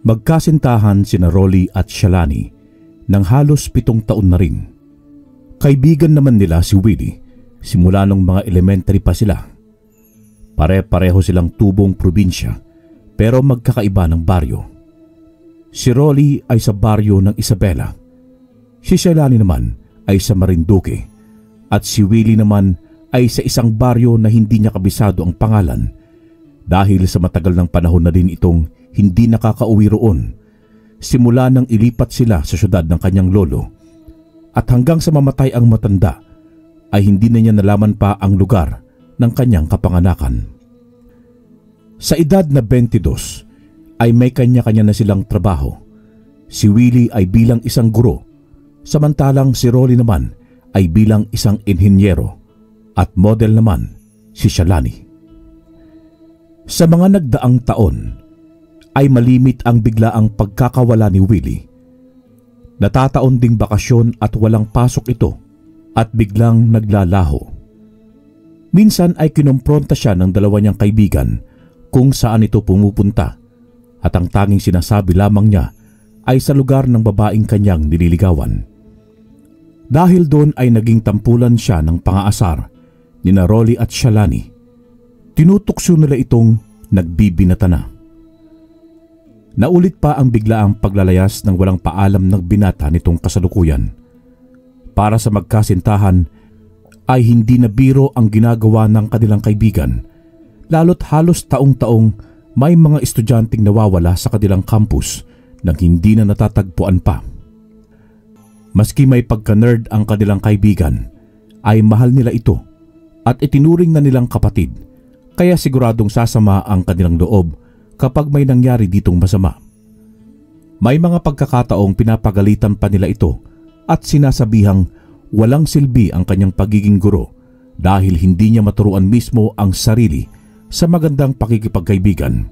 Magkasintahan sina Rolly at Shalani ng halos 7 taon na rin. Kaibigan naman nila si Willie simula nung mga elementary pa sila. Pare-pareho silang tubong probinsya pero magkakaiba ng baryo. Si Rolly ay sa baryo ng Isabela. Si Shalani naman ay sa Marinduque at si Willie naman ay sa isang baryo na hindi niya kabisado ang pangalan dahil sa matagal ng panahon na din itong hindi nakakauwi roon simula nang ilipat sila sa syudad ng kanyang lolo at hanggang sa mamatay ang matanda ay hindi na niya nalaman pa ang lugar ng kanyang kapanganakan. Sa edad na 22 ay may kanya-kanya na silang trabaho. Si Willie ay bilang isang guro samantalang si Rolly naman ay bilang isang inhinyero at model naman si Shalani. Sa mga nagdaang taon ay malimit ang biglaang pagkakawala ni Willie. Natataon ding bakasyon at walang pasok ito at biglang naglalaho. Minsan ay kinompronta siya ng dalawa niyang kaibigan kung saan ito pumupunta at ang tanging sinasabi lamang niya ay sa lugar ng babaeng kanyang nililigawan. Dahil doon ay naging tampulan siya ng pangaasar ni Rolly at Shalani. Tinutukso nila itong nagbibinata na. Naulit pa ang biglaang paglalayas ng walang paalam ng binata nitong kasalukuyan. Para sa magkasintahan ay hindi na biro ang ginagawa ng kanilang kaibigan, lalo't halos taong-taong may mga estudyanteng nawawala sa kanilang campus nang hindi na natatagpuan pa. Maski may pagka-nerd ang kanilang kaibigan, ay mahal nila ito at itinuring na nilang kapatid, kaya siguradong sasama ang kanilang loob kapag may nangyari ditong masama. May mga pagkakataong pinapagalitan pa nila ito at sinasabihang walang silbi ang kanyang pagiging guro dahil hindi niya maturuan mismo ang sarili sa magandang pakikipagkaibigan.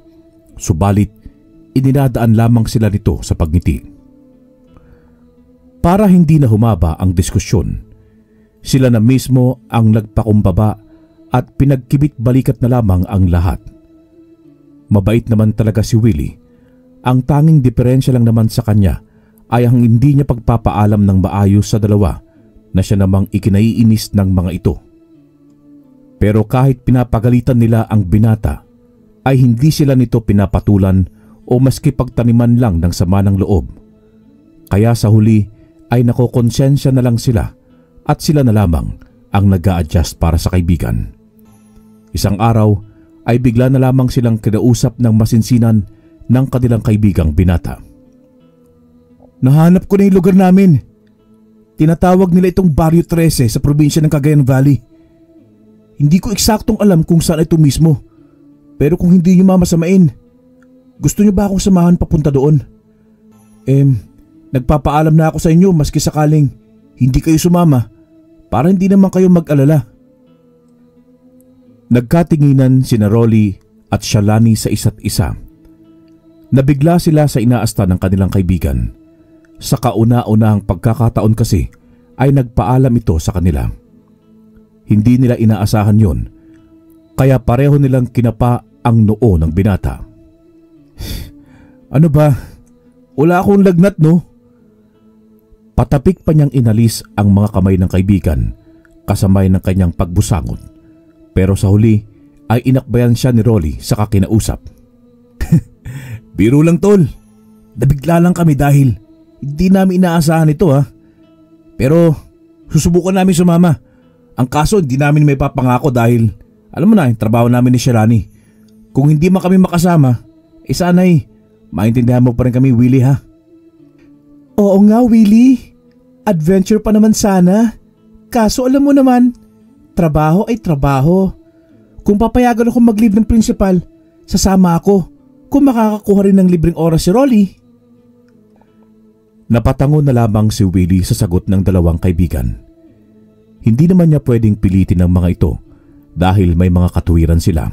Subalit, idinadaan lamang sila nito sa pagngiti. Para hindi na humaba ang diskusyon, sila na mismo ang nagpakumbaba at pinagkibit-balikat na lamang ang lahat. Mabait naman talaga si Willie. Ang tanging diferensya lang naman sa kanya ay ang hindi niya pagpapaalam ng maayos sa dalawa na siya namang ikinaiinis ng mga ito. Pero kahit pinapagalitan nila ang binata, ay hindi sila nito pinapatulan o maski pagtaniman lang ng sama ng loob. Kaya sa huli ay nakokonsensya na lang sila at sila na lamang ang nag-a-adjust para sa kaibigan. Isang araw ay bigla na lamang silang kinausap ng masinsinan ng kanilang kaibigang binata. Nahanap ko na yung lugar namin. Tinatawag nila itong Barrio 13 sa probinsya ng Cagayan Valley. Hindi ko eksaktong alam kung saan ito mismo. Pero kung hindi niyo mamasamain, gusto niyo ba akong samahan papunta doon? Nagpapaalam na ako sa inyo maski sakaling hindi kayo sumama para hindi naman kayo mag-alala. Nagkatinginan sina Rolly at Shalani sa isa't isa. Nabigla sila sa inaasta ng kanilang kaibigan. Sa kauna-unahang pagkakataon kasi ay nagpaalam ito sa kanila. Hindi nila inaasahan yon, kaya pareho nilang kinapa ang noo ng binata. Ano ba? Wala akong lagnat, no? Patapik pa niyang inalis ang mga kamay ng kaibigan kasabay ng kanyang pagbusangon. Pero sa huli ay inakbayan siya ni Rolly sa kakinausap. Biro lang tol, nabigla lang kami dahil hindi namin inaasahan ito ha. Pero susubukan namin sumama. Ang kaso hindi namin may papangako dahil alam mo na yung trabaho namin ni Shalani. Kung hindi man kami makasama, sana'y maintindihan mo pa rin kami, Willie ha. Oo nga Willie, adventure pa naman sana. Kaso alam mo naman, trabaho ay trabaho. Kung papayagan ako mag-leave ng principal, sasama ako kung makakakuha rin ng libreng oras si Rolly. Napatango na lamang si Willie sa sagot ng dalawang kaibigan. Hindi naman niya pwedeng pilitin ang mga ito dahil may mga katuwiran sila.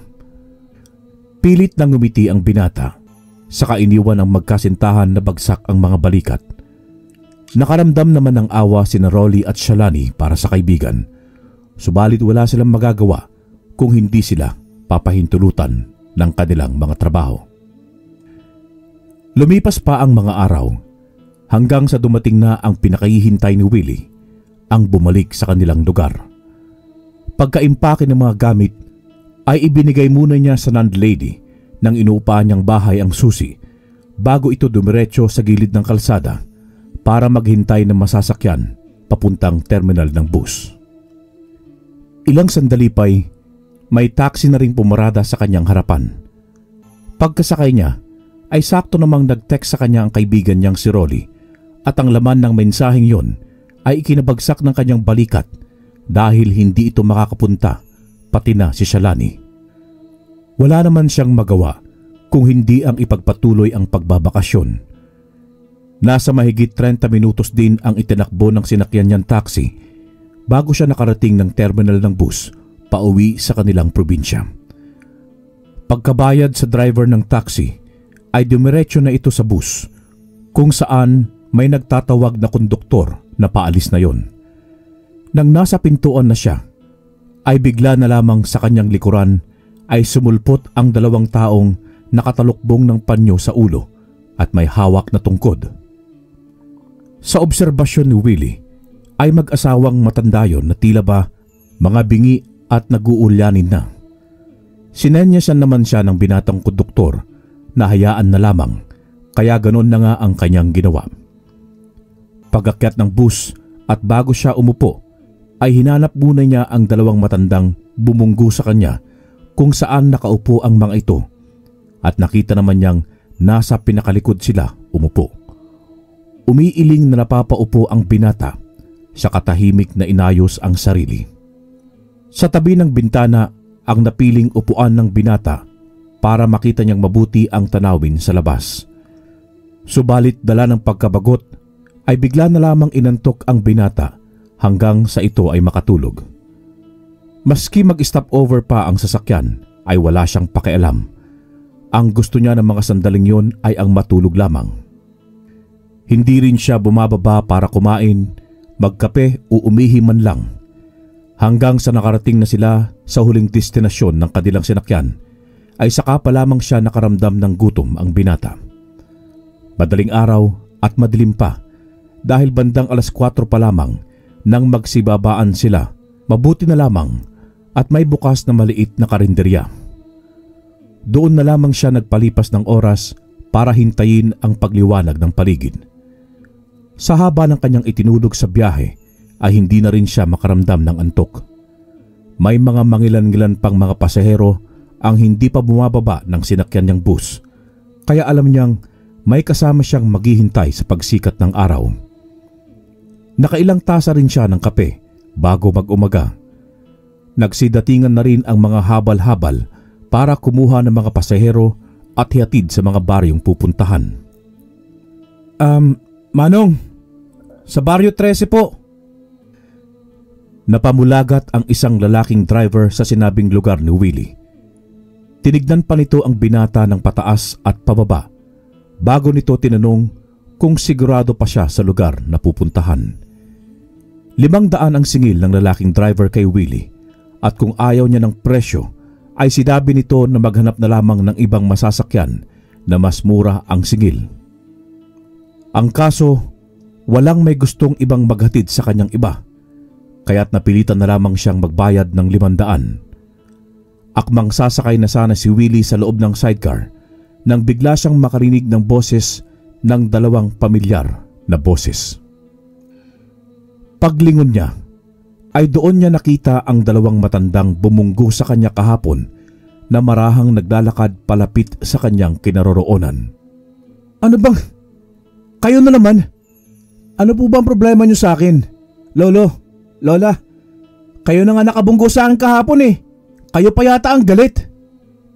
Pilit nang ngumiti ang binata, saka iniwan ang magkasintahan na bagsak ang mga balikat. Nakaramdam naman ng awa sina Rolly at Shalani para sa kaibigan. Subalit wala silang magagawa kung hindi sila papahintulutan ng kanilang mga trabaho. Lumipas pa ang mga araw hanggang sa dumating na ang pinakahihintay ni Willie, ang bumalik sa kanilang lugar. Pagkaimpake ng mga gamit ay ibinigay muna niya sa landlady nang inuupahan niyang bahay ang susi bago ito dumiretso sa gilid ng kalsada para maghintay ng masasakyan papuntang terminal ng bus. Ilang sandali pa'y may taxi na ring pumarada sa kanyang harapan. Pagkasakay niya ay sakto namang nag-text sa kanya ang kaibigan niyang si Rolly at ang laman ng mensaheng yon ay ikinabagsak ng kanyang balikat dahil hindi ito makakapunta pati na si Shalani. Wala naman siyang magawa kung hindi ang ipagpatuloy ang pagbabakasyon. Nasa mahigit 30 minutos din ang itinakbo ng sinakyan niyang taxi bago siya nakarating ng terminal ng bus pauwi sa kanilang probinsya. Pagkabayad sa driver ng taxi ay dumiretso na ito sa bus kung saan may nagtatawag na konduktor na paalis na yon. Nang nasa pintuan na siya ay bigla na lamang sa kanyang likuran ay sumulpot ang 2 taong nakatalukbong ng panyo sa ulo at may hawak na tungkod. Sa obserbasyon ni Willie ay mag-asawang matanda yon na tila ba mga bingi at nag-uulyanin na. Sinenyasan naman siya ng binatang konduktor na hayaan na lamang, kaya ganon na nga ang kanyang ginawa. Pag-akyat ng bus at bago siya umupo ay hinanap muna niya ang 2 matandang bumunggo sa kanya kung saan nakaupo ang mga ito at nakita naman niyang nasa pinakalikod sila umupo. Umiiling na napapaupo ang binata sa katahimik na inayos ang sarili. Sa tabi ng bintana ang napiling upuan ng binata para makita niyang mabuti ang tanawin sa labas. Subalit dala ng pagkabagot ay bigla na lamang inantok ang binata hanggang sa ito ay makatulog. Maski mag-stop over pa ang sasakyan ay wala siyang pakialam. Ang gusto niya ng mga sandaling yon ay ang matulog lamang. Hindi rin siya bumababa para kumain, magkape o umihi man lang. Hanggang sa nakarating na sila sa huling destinasyon ng kanilang sinakyan ay saka pa lamang siya nakaramdam ng gutom ang binata. Madaling araw at madilim pa dahil bandang 4:00 pa lamang nang magsibabaan sila, mabuti na lamang at may bukas na maliit na karinderya. Doon na lamang siya nagpalipas ng oras para hintayin ang pagliwanag ng paligid. Sa haba ng kanyang itinulog sa biyahe ay hindi na rin siya makaramdam ng antok. May mga mangilan-ngilan pang mga pasahero ang hindi pa bumababa ng sinakyan niyang bus, kaya alam niyang may kasama siyang maghihintay sa pagsikat ng araw. Nakailang tasa rin siya ng kape bago mag-umaga. Nagsidatingan na rin ang mga habal-habal para kumuha ng mga pasahero at hihatid sa mga baryong pupuntahan. Manong, sa Baryo 13 po. Napamulagat ang isang lalaking driver sa sinabing lugar ni Willie. Tinignan pa nito ang binata ng pataas at pababa bago nito tinanong kung sigurado pa siya sa lugar na pupuntahan. 500 ang singil ng lalaking driver kay Willie at kung ayaw niya ng presyo ay sinabi nito na maghanap na lamang ng ibang masasakyan na mas mura ang singil. Ang kaso, walang may gustong ibang maghatid sa kanyang iba, kaya't napilitan na lamang siyang magbayad ng 500. Akmang sasakay na sana si Willie sa loob ng sidecar nang bigla siyang makarinig ng boses ng 2 pamilyar na boses. Paglingon niya ay doon niya nakita ang 2 matandang bumunggo sa kanya kahapon na marahang naglalakad palapit sa kanyang kinaroroonan. Ano bang? Kayo na naman? Ano po bang problema niyo sa akin? Lolo, Lola, kayo na nga nakabunggo sa akin kahapon eh. Kayo pa yata ang galit.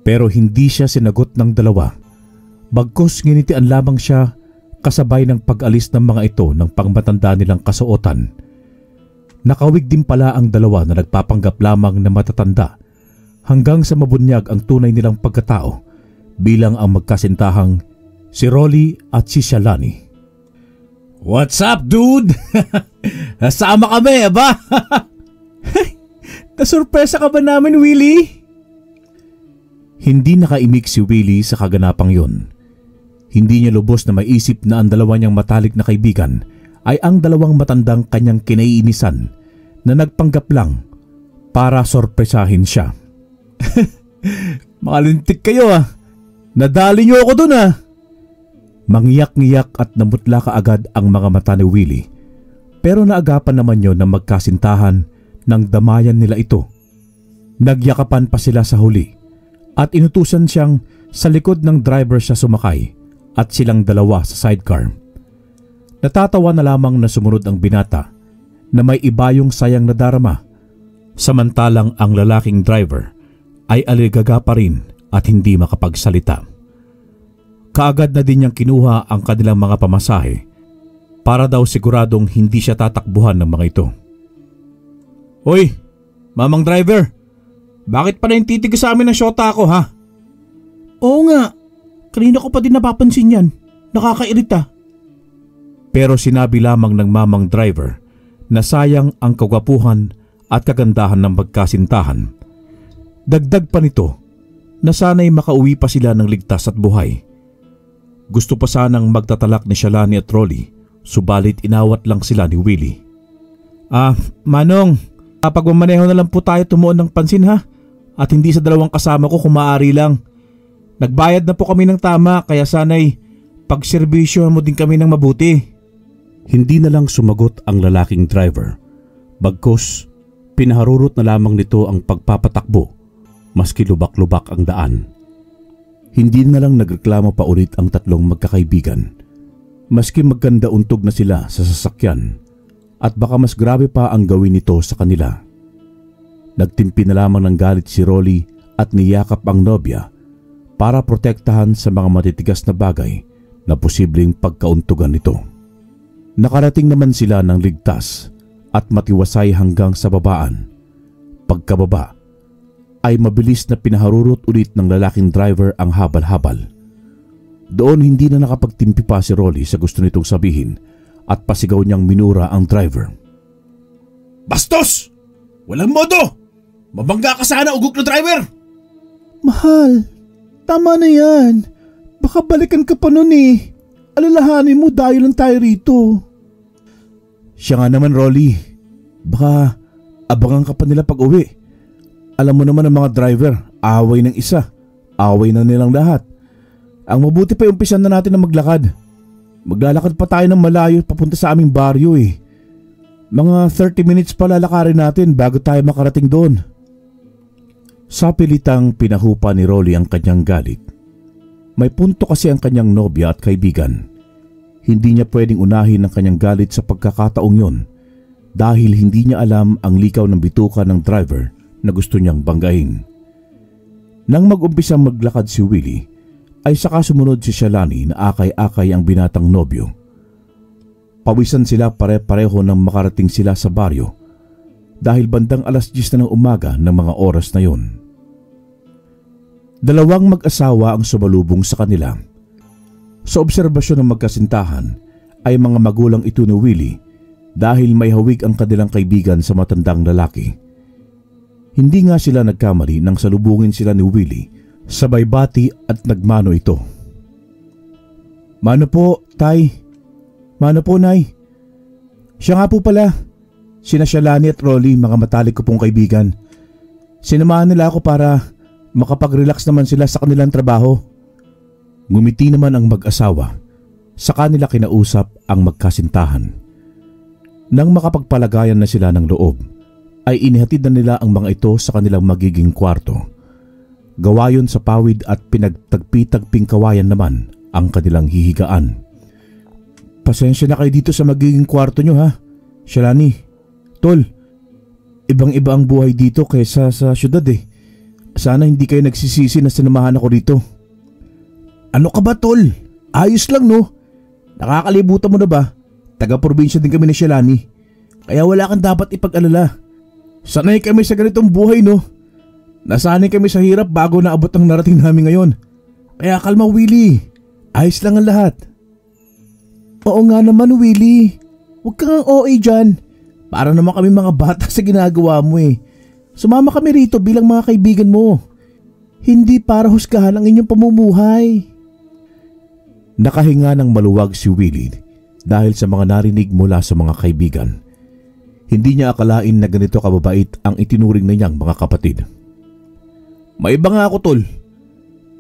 Pero hindi siya sinagot ng 2. Bagkus nginitian lamang siya kasabay ng pag-alis ng mga ito ng pangmatanda nilang kasuotan. Nakawig din pala ang 2 na nagpapanggap lamang na matatanda hanggang sa mabunyag ang tunay nilang pagkatao bilang ang magkasintahang si Rolly at si Shalani. What's up, dude? Nasama kami, aba? Nasurpresa ka ba namin, Willie? Hindi nakaimik si Willie sa kaganapang yon. Hindi niya lubos na maisip na ang dalawa niyang matalik na kaibigan ay ang dalawang matandang kanyang kinaiinisan na nagpanggap lang para sorpresahin siya. Makalintik kayo Nadali niyo ako dun Mangiyak-ngiyak at namutla kaagad ang mga mata ni Willie. Pero naagapan naman yon na magkasintahan nang damayan nila ito. Nagyakapan pa sila sa huli at inutusan siyang sa likod ng driver siya sumakay at silang dalawa sa sidecar. Natatawa na lamang na sumunod ang binata na may iba yung sayang nadarama, samantalang ang lalaking driver ay aligaga pa rin at hindi makapagsalita. Kaagad na din niyang kinuha ang kanilang mga pamasahe para daw siguradong hindi siya tatakbuhan ng mga ito. Hoy, mamang driver, bakit pa na yung titig sa amin ng syota ko Oo nga, kanina ko pa din napapansin yan, nakakairita. Pero sinabi lamang ng mamang driver na sayang ang kagwapuhan at kagandahan ng magkasintahan. Dagdag pa nito na sana'y makauwi pa sila ng ligtas at buhay. Gusto pa sanang magtatalak ni Shalani at Rolly, subalit inawat lang sila ni Willie. Manong, kapag mamaneho na lang po tayo tumuon ng pansin at hindi sa dalawang kasama ko kung maaari lang. Nagbayad na po kami ng tama kaya sana'y pagserbisyohan mo din kami ng mabuti. Hindi na lang sumagot ang lalaking driver. Bagkus, pinaharurot na lamang nito ang pagpapatakbo maski lubak-lubak ang daan. Hindi na lang nagreklamo pa ulit ang tatlong magkakaibigan. Maski magkanda untog na sila sa sasakyan at baka mas grabe pa ang gawin nito sa kanila. Nagtimpi na lamang ng galit si Rolly at niyakap ang nobya para protektahan sa mga matitigas na bagay na posibleng pagkauntugan nito. Nakarating naman sila ng ligtas at matiwasay hanggang sa babaan. Pagkababa ay mabilis na pinaharurot ulit ng lalaking driver ang habal-habal. Doon hindi na nakapagtimpi pa si Rolly sa gusto nitong sabihin at pasigaw niyang minura ang driver. Bastos! Walang modo! Mabangga ka sana, ugok na driver! Mahal, tama na yan. Baka balikan ka pa nun Alalahanin mo dahil lang tayo rito. Siya nga naman, Rolly. Baka abangan ka pa nila pag uwi. Alam mo naman ang mga driver, away ng isa, away na nilang lahat. Ang mabuti pa umpisan na natin na maglakad. Maglalakad pa tayo ng malayo papunta sa aming baryo Mga 30 minutes pa lalakarin natin bago tayo makarating doon. Sa pilitang pinahupa ni Rolly ang kanyang galit. May punto kasi ang kanyang nobya at kaibigan. Hindi niya pwedeng unahin ang kanyang galit sa pagkakataong yon dahil hindi niya alam ang likaw ng bituka ng driver na gusto niyang banggain. Nang mag-umpisang maglakad si Willie, ay saka sumunod si Shalani na akay-akay ang binatang nobyo. Pawisan sila pare-pareho nang makarating sila sa baryo dahil bandang alas 10 na ng umaga ng mga oras na yon. Dalawang mag-asawa ang sumalubong sa kanila. Sa obserbasyon ng magkasintahan ay mga magulang ito ni Willie dahil may hawig ang kanilang kaibigan sa matandang lalaki. Hindi nga sila nagkamali nang salubungin sila ni Willie, sabay bati at nagmano ito. Mano po, tay. Mano po, nay. Siya nga po pala. Sina Shalani at Rolly, mga matalik ko pong kaibigan. Sinamahan nila ako para makapag-relax naman sila sa kanilang trabaho. Ngumiti naman ang mag-asawa. Sa kanila kinausap ang magkasintahan. Nang makapagpalagayan na sila ng loob, ay inihatid na nila ang mga ito sa kanilang magiging kwarto. Gawayon sa pawid at pinagtagpi-tagping kawayan naman ang kanilang hihigaan. Pasensya na kayo dito sa magiging kwarto nyo Shalani, Tol, ibang-iba ang buhay dito kaysa sa syudad Sana hindi kayo nagsisisi na sinamahan ako dito. Ano ka ba, Tol? Ayos lang, no? Nakakalibutan mo na ba? Taga-probinsya din kami ni Shalani. Kaya wala kang dapat ipag-alala. Sanay kami sa ganitong buhay, no? Nasanay kami sa hirap bago naabot ang narating namin ngayon. Kaya kalma, Willie. Ayos lang ang lahat. Oo nga naman, Willie. Huwag kang OA dyan. Para naman kami mga bata sa ginagawa mo Sumama kami rito bilang mga kaibigan mo. Hindi para husgahan ang inyong pamumuhay. Nakahinga ng maluwag si Willie dahil sa mga narinig mula sa mga kaibigan. Hindi niya akalain na ganito kababait ang itinuring na niyang mga kapatid. May iba nga ako, tol.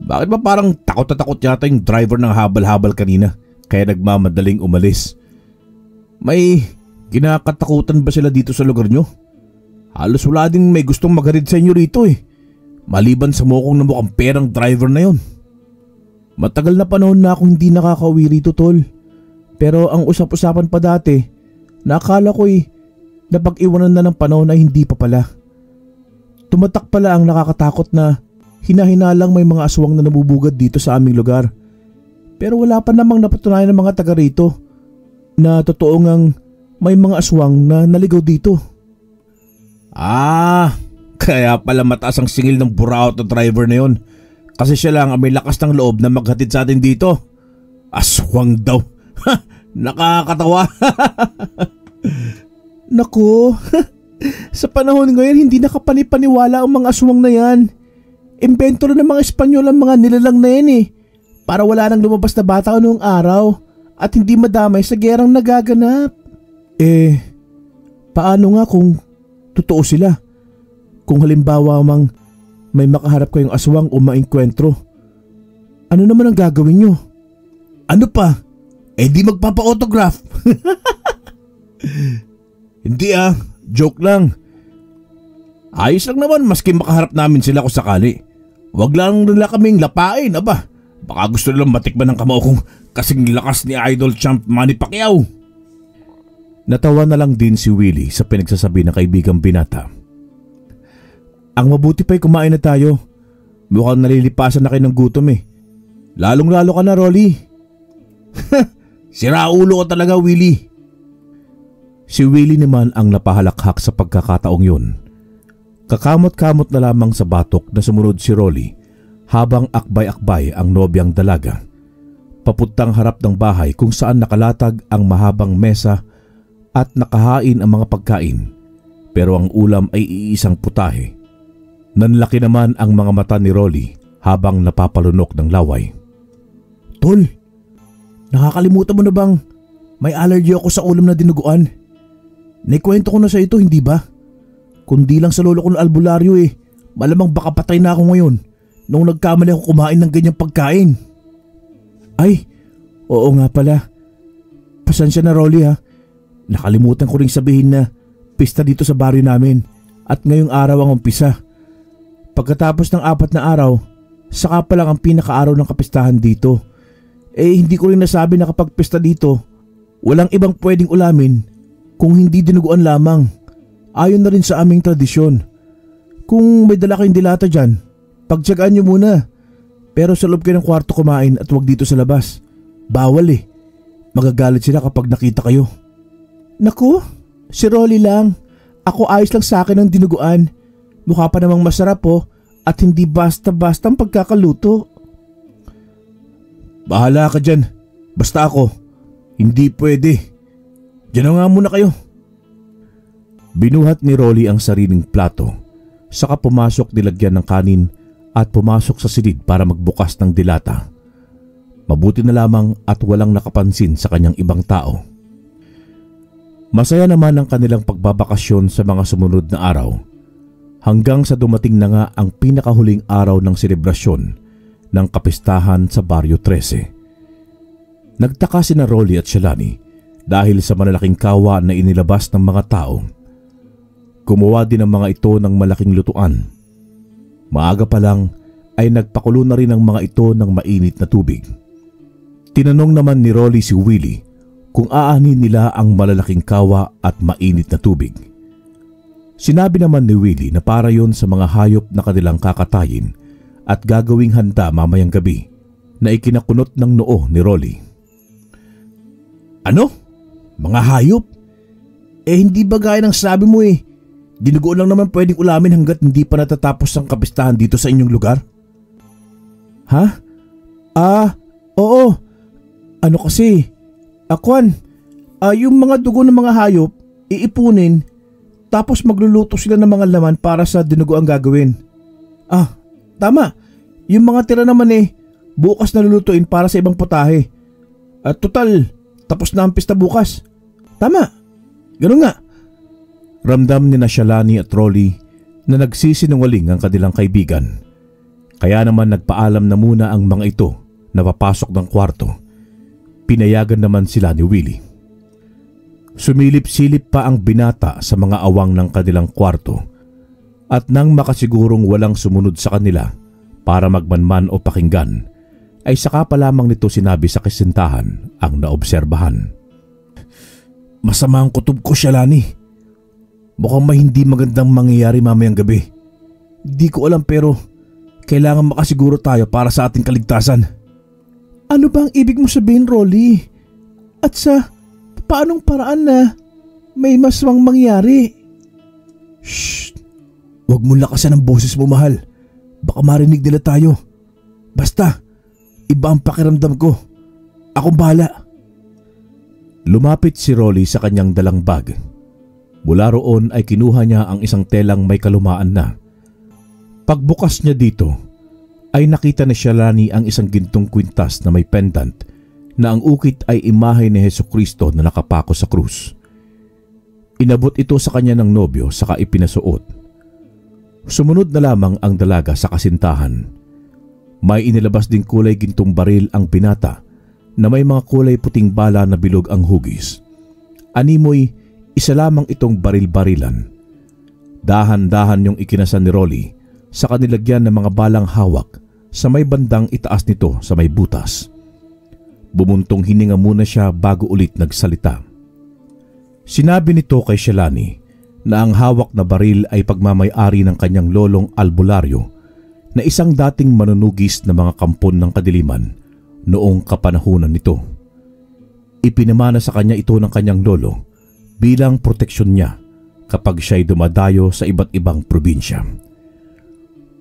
Bakit ba parang takot na takot yata yung driver ng habal-habal kanina kaya nagmamadaling umalis? May kinakatakutan ba sila dito sa lugar nyo? Halos wala ding may gustong magharid sa inyo rito eh. Maliban sa mukong na mukhang perang driver na yon. Matagal na panahon na akong hindi nakakauwi rito, tol. Pero ang usap-usapan pa dati, nakala ko napag-iwanan na ng panahon na hindi pa pala. Tumatak pala ang nakakatakot na hinahinalang may mga aswang na nabubugad dito sa aming lugar. Pero wala pa namang napatunayan ng mga taga rito na totoo ngang may mga aswang na naligaw dito. Kaya pala mataas ang singil ng buraot na driver na yon. Kasi siya lang ang may lakas ng loob na maghatid sa atin dito. Aswang daw. Nakakatawa. Naku, sa panahon ngayon hindi nakapanipaniwala ang mga aswang na yan. Imbento na ng mga Espanyol ang mga nilalang na yan para wala nang lumabas na bata noong araw at hindi madamay sa gerang nagaganap. Paano nga kung totoo sila? Kung halimbawa mang may makaharap kayong aswang o maengkwentro, ano naman ang gagawin nyo? Ano pa? Di magpapa-autograph. Hindi joke lang. Ayos lang naman maski makaharap namin sila kung sakali. Wag lang nila kaming lapain, aba. Baka gusto nilang matikman ng kamao kong kasing lakas ni Idol Champ Manny Pacquiao. Natawa na lang din si Willie sa pinagsasabi ng kaibigang binata. Ang mabuti pa'y kumain na tayo. Mukhang nalilipasan na kayo ng gutom Lalong-lalo ka na, Rolly. Sira ulo ko talaga, Willie. Si Willie naman ang napahalakhak sa pagkakataong yun. Kakamot-kamot na lamang sa batok na sumunod si Rolly habang akbay-akbay ang nobyang dalaga. Papuntang harap ng bahay kung saan nakalatag ang mahabang mesa at nakahain ang mga pagkain. Pero ang ulam ay iisang putahe. Nanlaki naman ang mga mata ni Rolly habang napapalunok ng laway. Tol, nakakalimutan mo na bang may allergy ako sa ulam na dinuguan? Naikwento ko na sa ito, hindi ba? Kundi lang sa lolo ko ng albularyo malamang baka patay na ako ngayon nung nagkamali ako kumain ng ganyang pagkain. Ay, oo nga pala. Pasensya na, Rolly Nakalimutan ko ring sabihin na pista dito sa baryo namin at ngayong araw ang umpisa. Pagkatapos ng 4 na araw, saka pa lang ang pinakaaraw ng kapistahan dito. Hindi ko rin nasabi na kapag pista dito, walang ibang pwedeng ulamin kung hindi dinuguan lamang. Ayon na rin sa aming tradisyon. Kung may dala kayong dilata dyan, pagtsagaan nyo muna. Pero sa loob kayo ng kwarto kumain at wag dito sa labas. Bawal Magagalit sila kapag nakita kayo. Naku, si Rolly lang. Ako ayos lang sa akin ang dinuguan. Mukha pa namang masarap at hindi basta-basta ang pagkakaluto. Bahala ka dyan. Basta ako, hindi pwede. Diyan na nga muna kayo. Binuhat ni Rolly ang sariling plato. Saka pumasok nilagyan ng kanin at pumasok sa silid para magbukas ng dilata. Mabuti na lamang at walang nakapansin sa kanyang ibang tao. Masaya naman ang kanilang pagbabakasyon sa mga sumunod na araw. Hanggang sa dumating na nga ang pinakahuling araw ng selebrasyon ng kapistahan sa Baryo 13. Nagtaka sina Rolly at Shalani dahil sa malalaking kawa na inilabas ng mga tao. Gumawa din ang mga ito ng malaking lutuan. Maaga pa lang ay nagpakulo na rin ang mga ito ng mainit na tubig. Tinanong naman ni Rolly si Willie kung aanhin nila ang malalaking kawa at mainit na tubig. Sinabi naman ni Willie na para yon sa mga hayop na kanilang kakatayin at gagawing handa mamayang gabi na ikinakunot ng noo ni Rolly. Ano? Mga hayop? Hindi ba gaya ng sabi mo dinuguan lang naman pwedeng ulamin hanggat hindi pa natatapos ang kapistahan dito sa inyong lugar? Ha? Oo. Ano kasi? Yung mga dugo ng mga hayop, iipunin, tapos magluluto sila ng mga laman para sa dinuguang gagawin. Tama. Yung mga tira naman bukas na lulutuin para sa ibang putahe At total, tapos na ang pista bukas. Tama, ganun nga. Ramdam ni Shalani at Rolly na nagsisinungaling ang kanilang kaibigan. Kaya naman nagpaalam na muna ang mga ito na papasok ng kwarto. Pinayagan naman sila ni Willie. Sumilip-silip pa ang binata sa mga awang ng kanilang kwarto at nang makasigurong walang sumunod sa kanila para magmanman o pakinggan, ay saka pa lamang nito sinabi sa kasintahan ang naobserbahan. Masama ang kutob ko, Shalani. Mukhang may hindi magandang mangyayari mamayang gabi. Di ko alam pero kailangan makasiguro tayo para sa ating kaligtasan. Ano ba ang ibig mo sabihin, Rolly? At sa paanong paraan na may maswang mangyari? Shh! Huwag mo lakasan ang boses mo, mahal. Baka marinig nila tayo. Basta, iba ang pakiramdam ko. Akong bahala. Lumapit si Rolly sa kanyang dalang bag. Mula roon ay kinuha niya ang isang telang may kalumaan na. Pagbukas niya dito, ay nakita ni Shalani ang isang gintong kwintas na may pendant na ang ukit ay imahe ni Hesukristo na nakapako sa krus. Inabot ito sa kanya ng nobyo saka ipinasuot. Sumunod na lamang ang dalaga sa kasintahan. May inilabas ding kulay gintong baril ang binata na may mga kulay puting bala na bilog ang hugis. Animoy, isa lamang itong baril-barilan. Dahan-dahan yung ikinasan ni Rolly sa kanilagyan ng mga balang hawak sa may bandang itaas nito sa may butas. Bumuntong hininga muna siya bago ulit nagsalita. Sinabi nito kay Shalani na ang hawak na baril ay pagmamay-ari ng kanyang lolong albularyo na isang dating manunugis na mga kampon ng kadiliman noong kapanahunan nito. Ipinamana sa kanya ito ng kanyang lolo bilang proteksyon niya kapag siya'y dumadayo sa iba't ibang probinsya.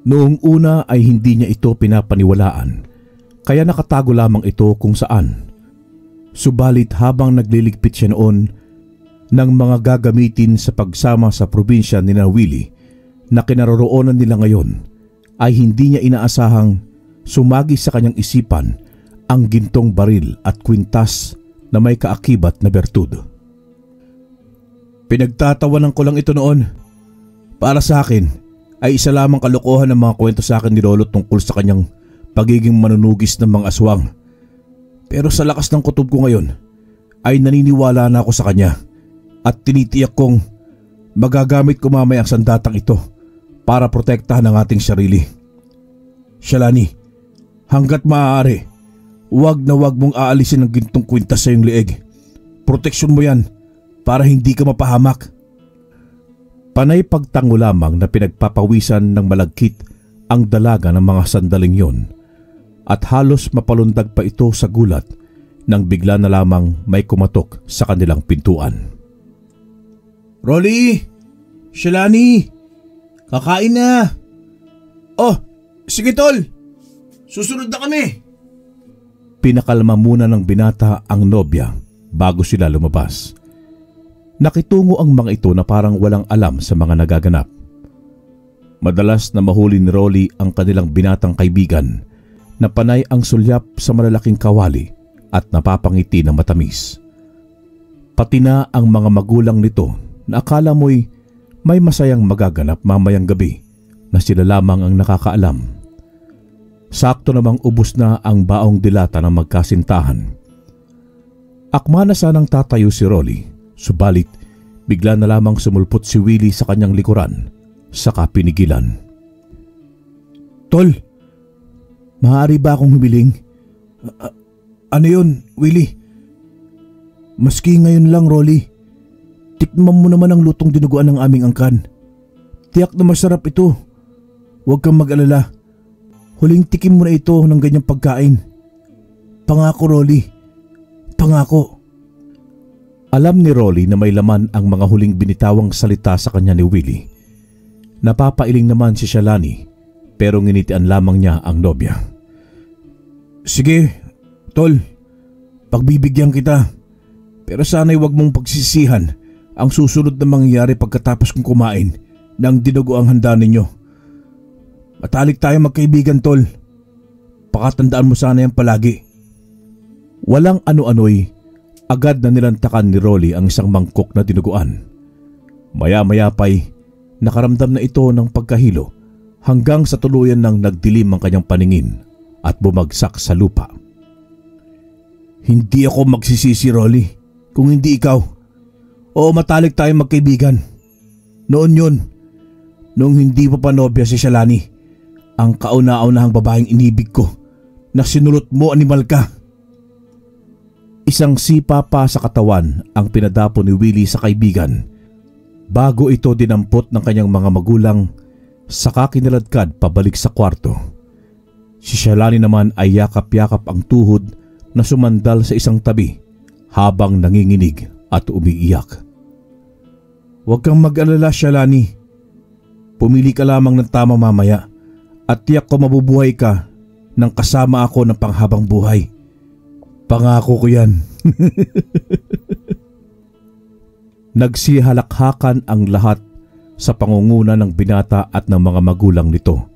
Noong una ay hindi niya ito pinapaniwalaan kaya nakatago lamang ito kung saan. Subalit habang nagliligpit siya noon ng mga gagamitin sa pagsama sa probinsya ni Willie na kinaroroonan nila ngayon, ay hindi niya inaasahang sumagi sa kanyang isipan ang gintong baril at kwintas na may kaakibat na bertud. Pinagtatawanan ko lang ito noon. Para sa akin ay isa lamang kalokohan ng mga kwento sa akin ni Lolo tungkol sa kanyang pagiging manunugis ng mga aswang. Pero sa lakas ng kutob ko ngayon ay naniniwala na ako sa kanya at tinitiyak kong magagamit ko mamaya ang sandatang ito para protektahan ang ating sarili. Shalani, hanggat maaari, wag mong aalisin ang gintong kwintas sa iyong leeg. Proteksyon mo yan para hindi ka mapahamak. Panay pagtango lamang na pinagpapawisan ng malagkit ang dalaga ng mga sandaling yon at halos mapalundag pa ito sa gulat nang bigla na lamang may kumatok sa kanilang pintuan. Rolly! Shalani! Kakain na! Oh, sige tol! Susunod na kami! Pinakalma muna ng binata ang nobya bago sila lumabas. Nakitungo ang mga ito na parang walang alam sa mga nagaganap. Madalas na mahuli ni Rolly ang kanilang binatang kaibigan na panay ang sulyap sa malalaking kawali at napapangiti ng matamis. Pati na ang mga magulang nito na akala mo'y may masayang magaganap mamayang gabi na sila lamang ang nakakaalam. Sakto namang ubos na ang baong dilata ng magkasintahan. Akma na sanang tatayo si Rolly, subalit bigla na lamang sumulpot si Willie sa kanyang likuran, saka pinigilan. Tol, maaari ba akong humiling? Ano yun, Willie? Maski ngayon lang, Rolly. Tikman mo naman ang lutong dinuguan ng aming angkan. Tiyak na masarap ito. Huwag kang mag-alala. Huling tikim mo na ito ng ganyang pagkain. Pangako, Rolly. Pangako. Alam ni Rolly na may laman ang mga huling binitawang salita sa kanya ni Willie. Napapailing naman si Shalani pero nginitian lamang niya ang nobya. Sige, tol. Pagbibigyan kita. Pero sana'y wag mong pagsisihan ang susunod na mangyayari pagkatapos kong kumain ng dinugo ang handa ninyo. Matalik tayo magkaibigan, tol. Pakatandaan mo sana yan palagi. Walang ano-ano'y agad na nilantakan ni Rolly ang isang mangkok na dinuguan. Maya-maya pa'y nakaramdam na ito ng pagkahilo hanggang sa tuluyan ng nagdilim ang kanyang paningin at bumagsak sa lupa. Hindi ako magsisisi, Rolly, kung hindi ikaw. Oo, matalik tayong magkaibigan. Noon yun, noong hindi pa panobya si Shalani, ang kauna-unahang babaeng inibig ko na sinulot mo, animal ka. Isang sipa pa sa katawan ang pinadapo ni Willie sa kaibigan bago ito dinampot ng kanyang mga magulang saka kiniladkad pabalik sa kwarto. Si Shalani naman ay yakap-yakap ang tuhod na sumandal sa isang tabi habang nanginginig at umiiyak. Huwag kang mag-alala, Shalani. Pumili ka lamang ng tama mamaya at tiyak ko mabubuhay ka nang kasama ako ng panghabang buhay. Pangako ko yan. Nagsihalakhakan ang lahat sa pangunguna ng binata at ng mga magulang nito.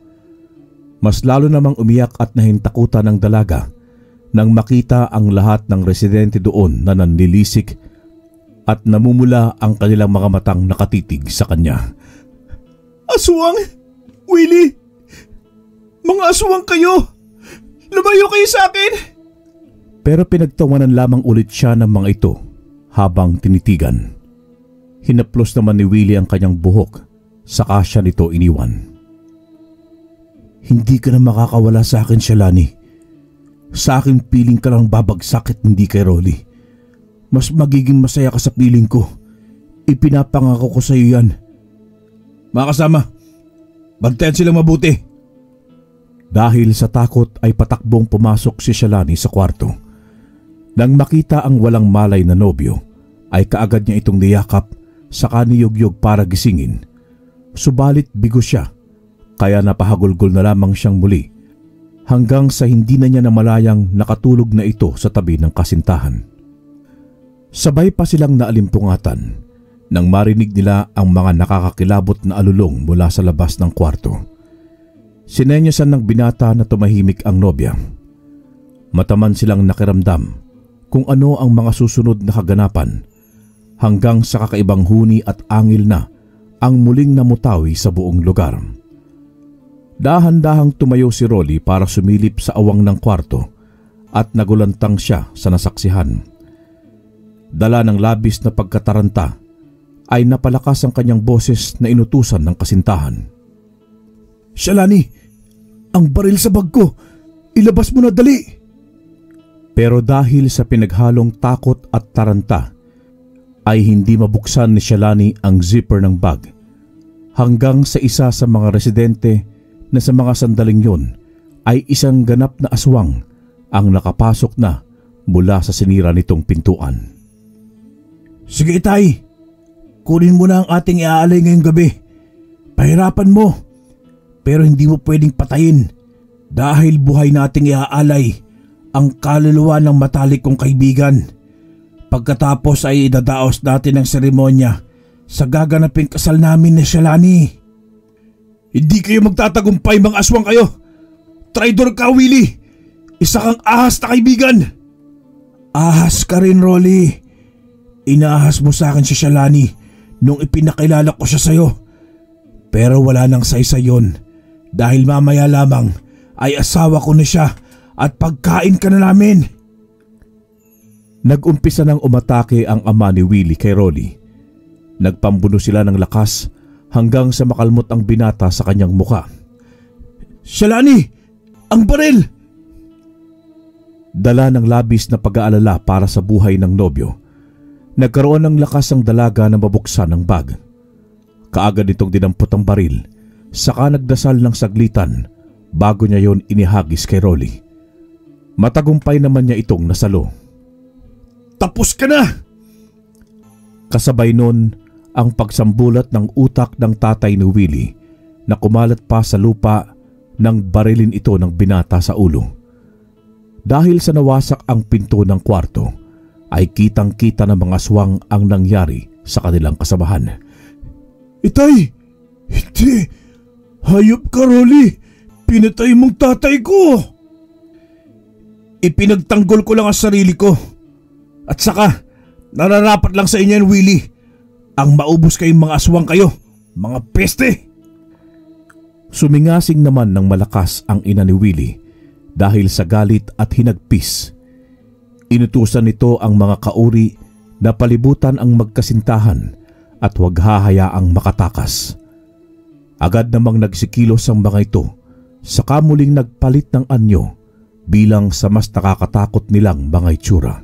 Mas lalo namang umiyak at nahintakutan ng dalaga nang makita ang lahat ng residente doon na nanlilisik at namumula ang kanilang mga matang nakatitig sa kanya. Aswang! Willie! Mga aswang kayo! Lumayo kayo sa akin! Pero pinagtawanan lamang ulit siya ng mga ito habang tinitigan. Hinaplos naman ni Willie ang kanyang buhok, saka siya nito iniwan. Hindi ka na makakawala sa akin, Shalani. Sa akin piling ka lang babagsak at hindi kay Rolly. Mas magiging masaya ka sa piling ko. Ipinapangako ko sa iyo yan. Mga kasama, bantayan silang mabuti. Dahil sa takot ay patakbong pumasok si Shalani sa kwarto. Nang makita ang walang malay na nobyo, ay kaagad niya itong niyakap saka niyugyog para gisingin. Subalit bigo siya, kaya napahagulgol na lamang siyang muli hanggang sa hindi na niya namalayang nakatulog na ito sa tabi ng kasintahan. Sabay pa silang naalimpungatan nang marinig nila ang mga nakakakilabot na alulong mula sa labas ng kwarto. Sinenyasan ng binata na tumahimik ang nobya. Mataman silang nakiramdam kung ano ang mga susunod na kaganapan hanggang sa kakaibang huni at angil na ang muling namutawi sa buong lugar. Dahan-dahang tumayo si Rolly para sumilip sa awang ng kwarto at nagulantang siya sa nasaksihan. Dala ng labis na pagkataranta ay napalakas ang kanyang boses na inutusan ng kasintahan. Shalani, ang baril sa bag ko, ilabas mo na dali! Pero dahil sa pinaghalong takot at taranta, ay hindi mabuksan ni Shalani ang zipper ng bag hanggang sa isa sa mga residente na sa mga sandaling yun ay isang ganap na aswang ang nakapasok na mula sa sinira nitong pintuan. Sige Itay, kunin mo na ang ating iaalay ngayong gabi. Pahirapan mo, pero hindi mo pwedeng patayin dahil buhay nating iaalay ang kaluluwa ng matalik kong kaibigan. Pagkatapos ay idadaos natin ang seremonya sa gaganaping kasal namin ni Shalani. Hindi kayo magtatagumpay, mga aswang kayo! Traidor ka, Willie! Isa kang ahas na kaibigan! Ahas ka rin, Rolly. Inaahas mo sa akin si Shalani nung ipinakilala ko siya sa'yo. Pero wala nang saysay yun dahil mamaya lamang ay asawa ko na siya at pagkain ka na namin. Nag-umpisa nang umatake ang ama ni Willie kay Rolly. Nagpambuno sila ng lakas hanggang sa makalmot ang binata sa kanyang muka. Shalani! Ang baril! Dala ng labis na pag-aalala para sa buhay ng nobyo, nagkaroon ng lakas ang dalaga na mabuksan ang bag. Kaagad itong dinampot ang baril, saka nagdasal ng saglitan bago niya yon inihagis kay Rolly. Matagumpay naman niya itong nasalo. Tapos ka na! Kasabay nun ang pagsambulat ng utak ng tatay ni Willie na kumalat pa sa lupa nang barilin ito ng binata sa ulo. Dahil sa nawasak ang pinto ng kwarto, ay kitang-kita ng mga aswang ang nangyari sa kanilang kasamahan. Itay! Hindi! Hayop ka, Rolly! Pinatay mong tatay ko! Ipinagtanggol ko lang ang sarili ko. At saka, nararapat lang sa inyo yan, Willie. Ang maubos kayong mga aswang kayo, mga peste. Sumingasing naman ng malakas ang ina ni Willie dahil sa galit at hinagpis. Inutusan nito ang mga kauri na palibutan ang magkasintahan at huwag hahayaang makatakas. Agad namang nagsikilos ang mga ito, saka muling nagpalit ng anyo bilang sa mas nakakatakot nilang mga itsura.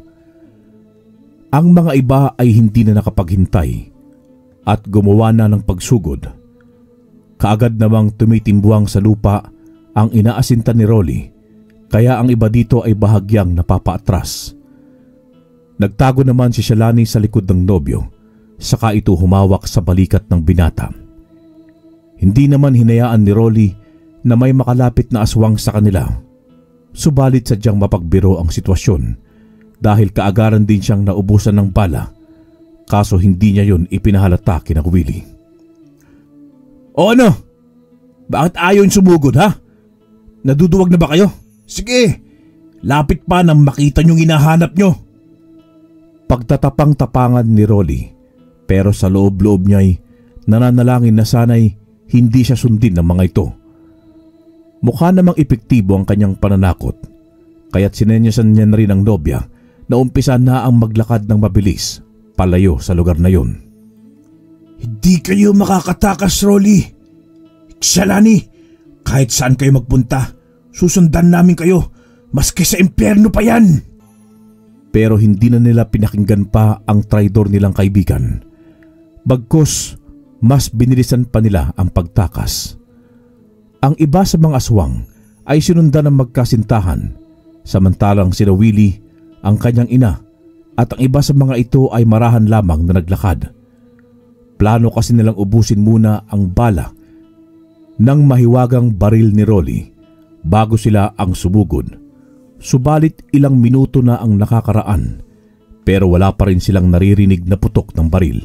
Ang mga iba ay hindi na nakapaghintay at gumawa na ng pagsugod. Kaagad namang tumitimbuang sa lupa ang inaasintan ni Rolly, kaya ang iba dito ay bahagyang napapaatras. Nagtago naman si Shalani sa likod ng nobyo, saka ito humawak sa balikat ng binata. Hindi naman hinayaan ni Rolly na may makalapit na aswang sa kanila. Subalit sadyang mapagbiro ang sitwasyon dahil kaagaran din siyang naubusan ng bala, kaso hindi niya yun ipinahalata kina Willie. O ano? Bakit ayaw sumugod, ha? Naduduwag na ba kayo? Sige, lapit pa nang makita niyong hinahanap niyo. Pagtatapang-tapangan ni Rolly, pero sa loob-loob niya'y nananalangin na sana'y hindi siya sundin ng mga ito. Mukha namang epektibo ang kanyang pananakot, kaya't sinenyasan niya na rin ang nobya na umpisa na ang maglakad ng mabilis palayo sa lugar na yun. Hindi kayo makakatakas, Rolly. Shalani, kahit saan kayo magpunta, susundan namin kayo, maski sa impyerno pa yan. Pero hindi na nila pinakinggan pa ang traidor nilang kaibigan. Bagkus, mas binilisan pa nila ang pagtakas. Ang iba sa mga aswang ay sinundan ng magkasintahan, samantalang sina Willie, ang kanyang ina, at ang iba sa mga ito ay marahan lamang na naglakad. Plano kasi nilang ubusin muna ang bala ng mahiwagang baril ni Rolly bago sila ang sumugod. Subalit ilang minuto na ang nakakaraan, pero wala pa rin silang naririnig na putok ng baril.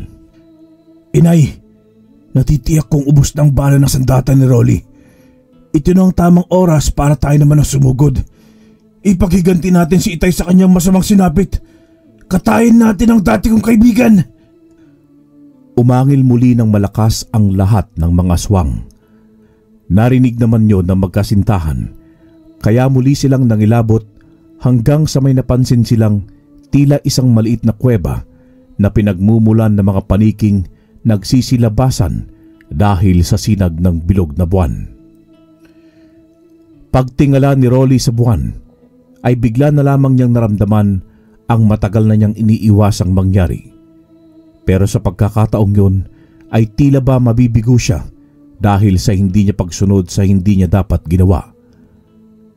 Inay, natitiyak kong ubos ng bala ng sandata ni Rolly. Ito na ang tamang oras para tayo naman ang sumugod. Ipaghiganti natin si Itay sa kanyang masamang sinapit. Katayin natin ang dati kong kaibigan. Umangil muli ng malakas ang lahat ng mga aswang. Narinig naman yon ng magkasintahan, kaya muli silang nangilabot hanggang sa may napansin silang tila isang maliit na kuweba na pinagmumulan ng mga paniking nagsisilabasan dahil sa sinag ng bilog na buwan. Pagtingala ni Rolly sa buwan, ay bigla na lamang niyang naramdaman ang matagal na niyang iniiwasang mangyari. Pero sa pagkakataong yun ay tila ba mabibigo siya dahil sa hindi niya pagsunod sa hindi niya dapat ginawa.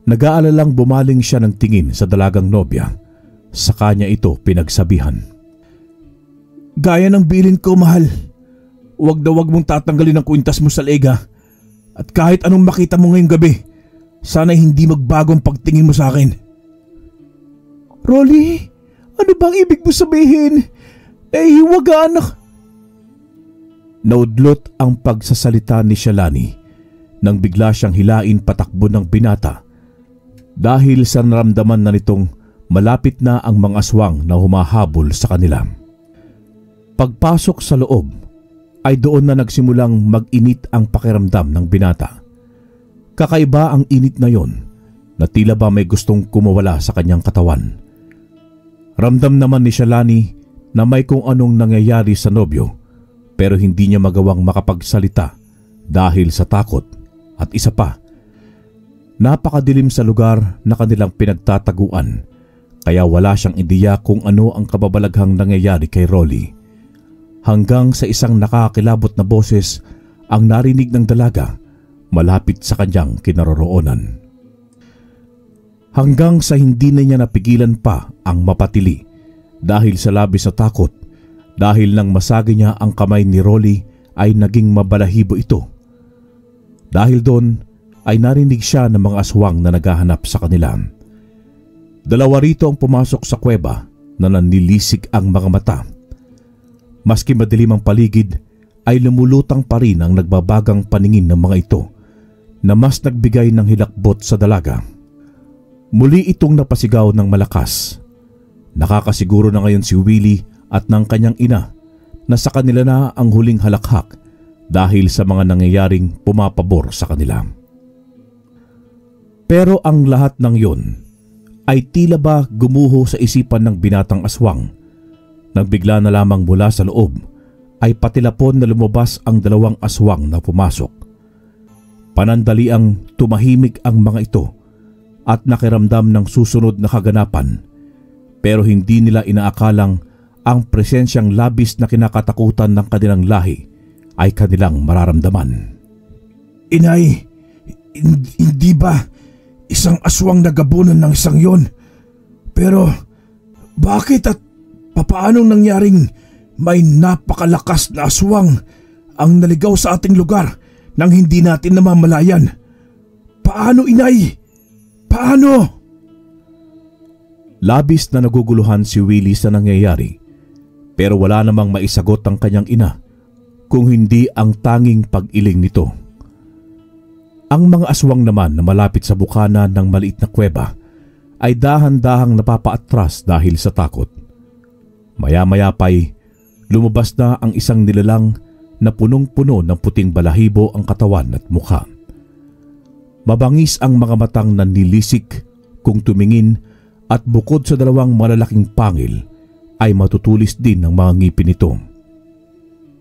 Nag-aalalang bumaling siya ng tingin sa dalagang nobya, sa kanya ito pinagsabihan. Gaya ng bilin ko, mahal, wag mong tatanggalin ang kwintas mo sa lega, at kahit anong makita mo ngayong gabi, sana hindi magbago ang pagtingin mo sa akin. Rolly, ano bang ibig mo sabihin? Hiwagaan na. Naudlot ang pagsasalita ni Shalani nang bigla siyang hilain patakbo ng binata dahil sa naramdaman na nitong malapit na ang mga aswang na humahabol sa kanila. Pagpasok sa loob ay doon na nagsimulang mag-init ang pakiramdam ng binata. Kakaiba ang init na yon na tila ba may gustong kumawala sa kanyang katawan. Ramdam naman ni Shalani na may kung anong nangyayari sa nobyo, pero hindi niya magawang makapagsalita dahil sa takot. At isa pa, napakadilim sa lugar na kanilang pinagtataguan, kaya wala siyang ideya kung ano ang kababalaghang nangyayari kay Rolly. Hanggang sa isang nakakilabot na boses ang narinig ng dalaga malapit sa kanyang kinaroroonan. Hanggang sa hindi na niya napigilan pa ang mapatili dahil sa labis na takot, dahil nang masagi niya ang kamay ni Rolly ay naging mabalahibo ito. Dahil doon ay narinig siya ng mga aswang na naghahanap sa kanila. Dalawa rito ang pumasok sa kuweba na nanlilisik ang mga mata. Maski madilim ang paligid ay lumulutang pa rin ang nagbabagang paningin ng mga ito na mas nagbigay ng hilakbot sa dalaga. Muli itong napasigaw ng malakas. Nakakasiguro na ngayon si Willie at ng kanyang ina na sa kanila na ang huling halakhak dahil sa mga nangyayaring pumapabor sa kanila. Pero ang lahat ng yon ay tila ba gumuho sa isipan ng binatang aswang nang bigla na lamang mula sa loob ay patilapon na lumabas ang dalawang aswang na pumasok. Panandaliang tumahimik ang mga ito at nakiramdam ng susunod na kaganapan, pero hindi nila inaakalang ang presensyang labis na kinakatakutan ng kanilang lahi ay kanilang mararamdaman. Inay, hindi ba isang aswang nagabunan ng isang yon? Pero bakit at papaanong nangyaring may napakalakas na aswang ang naligaw sa ating lugar nang hindi natin namamalayan? Paano, inay? Paano? Labis na naguguluhan si Willie sa nangyayari, pero wala namang maisagot ang kanyang ina kung hindi ang tanging pag-iling nito. Ang mga aswang naman na malapit sa bukana ng maliit na kuweba ay dahan-dahang napapaatras dahil sa takot. Maya-maya pa'y lumabas na ang isang nilalang na punong-puno ng puting balahibo ang katawan at mukha. Mabangis ang mga matang nanlilisik kung tumingin at bukod sa dalawang malalaking pangil ay matutulis din ang mga ngipin nito.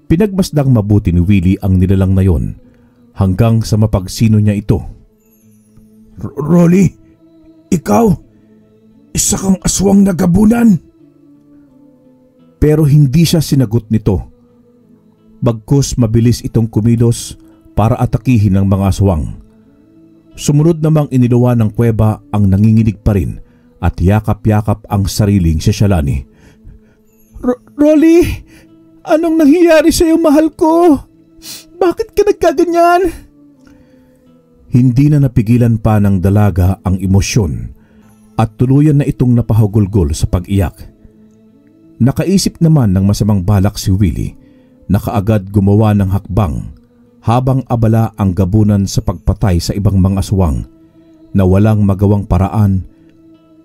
Pinagmasdang mabuti ni Willie ang nilalang na yon hanggang sa mapagsino niya ito. Rolly, ikaw, isa kang aswang nagabunan. Pero hindi siya sinagot nito. Bagkus mabilis itong kumilos para atakihin ng mga aswang. Sumunod namang iniluwa ng kuweba ang nanginginig pa rin at yakap-yakap ang sariling si Shalani. Rolly, anong nangyayari sa iyo, mahal ko? Bakit ka nagkaganyan? Hindi na napigilan pa ng dalaga ang emosyon at tuluyan na itong napahugulgol sa pag-iyak. Nakaisip naman ng masamang balak si Willie na kaagad gumawa ng hakbang habang abala ang gabunan sa pagpatay sa ibang mga aswang na walang magawang paraan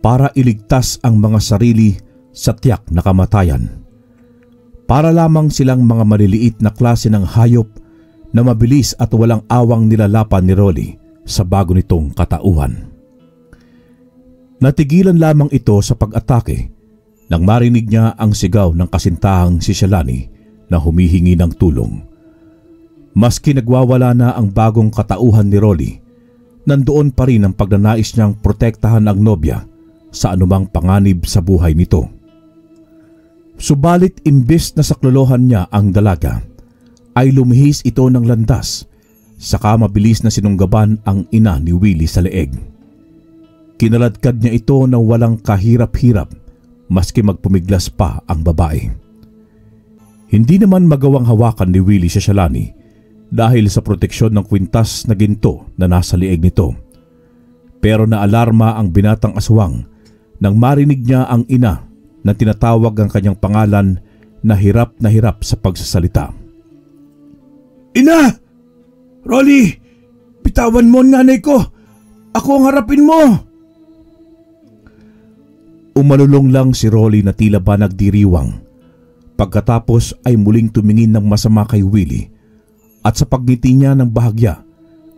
para iligtas ang mga sarili sa tiyak na kamatayan. Para lamang silang mga maliliit na klase ng hayop na mabilis at walang awang nilalapan ni Rolly sa bago nitong katauhan. Natigilan lamang ito sa pag-atake nang marinig niya ang sigaw ng kasintahang si Shalani na humihingi ng tulong. Maski nagwawala na ang bagong katauhan ni Rolly, nandoon pa rin ang pagnanais niyang protektahan ang nobya sa anumang panganib sa buhay nito. Subalit imbes na saklolohan niya ang dalaga, ay lumihis ito ng landas, saka mabilis na sinunggaban ang ina ni Willie sa leeg. Kinaladkad niya ito na walang kahirap-hirap maski magpumiglas pa ang babae. Hindi naman magawang hawakan ni Willie si Shalani dahil sa proteksyon ng kwintas na ginto na nasa leeg nito. Pero naalarma ang binatang aswang nang marinig niya ang ina na tinatawag ang kanyang pangalan na hirap sa pagsasalita. Ina! Rolly! Bitawan mo ang nanay ko! Ako ang harapin mo! Umalulong lang si Rolly na tila ba nagdiriwang. Pagkatapos ay muling tumingin ng masama kay Willie at sa pagngiti niya ng bahagya